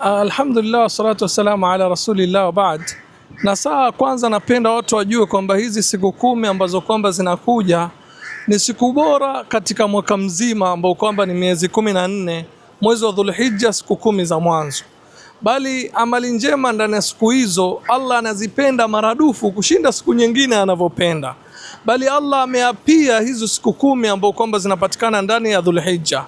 Alhamdulillah, salatu wassalamu ala rasulillah wa baad. Na saa kwanza napenda watu wajue kwamba hizi siku 10 ambazo kwamba zinakuja ni siku bora katika mwaka mzima, ambao kwamba ni miezi 14, mwezi wa Dhulhijja, siku 10 za mwanzo. Bali amali njema ndani ya siku hizo Allah anazipenda maradufu kushinda siku nyingine anavyopenda. Bali Allah ameapia hizo siku 10 ambao kwamba zinapatikana ndani ya Dhulhijja.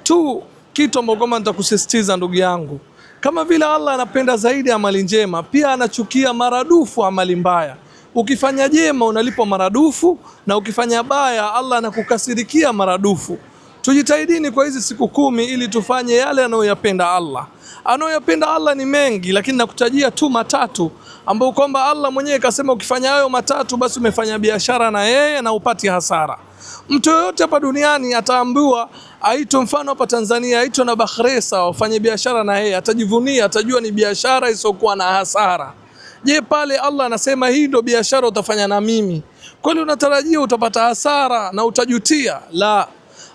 Tu kitu ambacho kwamba nitakusisitiza ndugu yangu, kama vile Allah anapenda zaidi amali njema, pia anachukia maradufu amali mbaya. Ukifanya jema unalipwa maradufu, na ukifanya baya Allah anakukasirikia maradufu. Tujitahidini kwa hizi siku 10 ili tufanye yale anayoyapenda Allah. Anayoyapenda Allah ni mengi, lakini nakutajia tu matatu ambao kwamba Allah mwenyewe kasema ukifanya hayo matatu basi umefanya biashara na yeye na upati hasara. Mtu yoyote hapa duniani ataambiwa aitwe, mfano hapa Tanzania aitwe na Bakhresa wafanye biashara na yeye, atajivunia, atajua ni biashara isiyokuwa na hasara. Je, pale Allah anasema hii ndio biashara utafanya na mimi, kwani unatarajia utapata hasara na utajutia? La,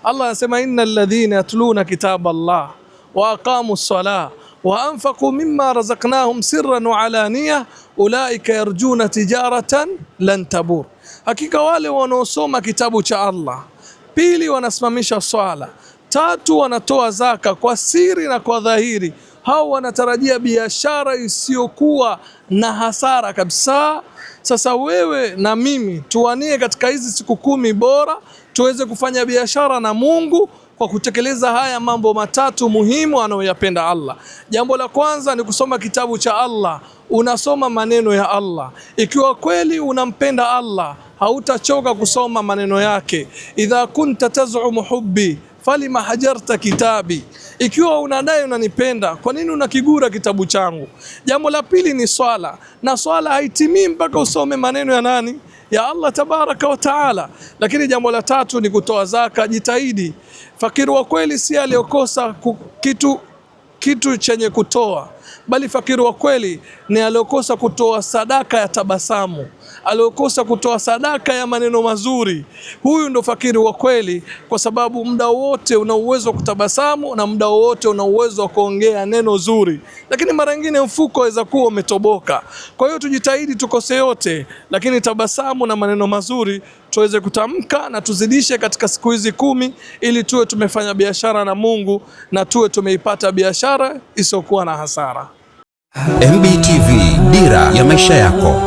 Allah anasema innal ladhina yatluna kitaba Allah wa aqamus salah wa anfaqu mimma razaqnahum sirran wa alaniya ulaika yarjuna tijaratan lan tabur. Hakika wale wanaosoma kitabu cha Allah, pili wanasimamisha swala, tatu wanatoa zaka kwa siri na kwa dhahiri, hao wanatarajia biashara isiyokuwa na hasara kabisa. Sasa wewe na mimi tuwanie katika hizi siku 10 bora tuweze kufanya biashara na Mungu kwa kutekeleza haya mambo matatu muhimu anayoyapenda Allah. Jambo la kwanza ni kusoma kitabu cha Allah, unasoma maneno ya Allah. Ikiwa kweli unampenda Allah, hautachoka kusoma maneno yake. Idha kunta tazumu hubbi falima hajarta kitabi, ikiwa unadai unanipenda, kwa nini unakigura kitabu changu? Jambo la pili ni swala, na swala haitimii mpaka usome maneno ya nani? Ya Allah tabaraka wa taala. Lakini jambo la tatu ni kutoa zaka. Jitahidi. Fakiri wa kweli si aliyokosa kitu chenye kutoa, bali fakiri wa kweli ni aliyokosa kutoa sadaka ya tabasamu, aliyokosa kutoa sadaka ya maneno mazuri. Huyu ndo fakiri wa kweli, kwa sababu muda wote una uwezo wa kutabasamu na muda wote una uwezo wa kuongea neno zuri, lakini mara nyingine mfuko waweza kuwa umetoboka. Kwa hiyo tujitahidi tukose yote, lakini tabasamu na maneno mazuri tuweze kutamka na tuzidishe katika siku hizi 10, ili tuwe tumefanya biashara na Mungu na tuwe tumeipata biashara isiyokuwa na hasara. MBTV, dira ya maisha yako.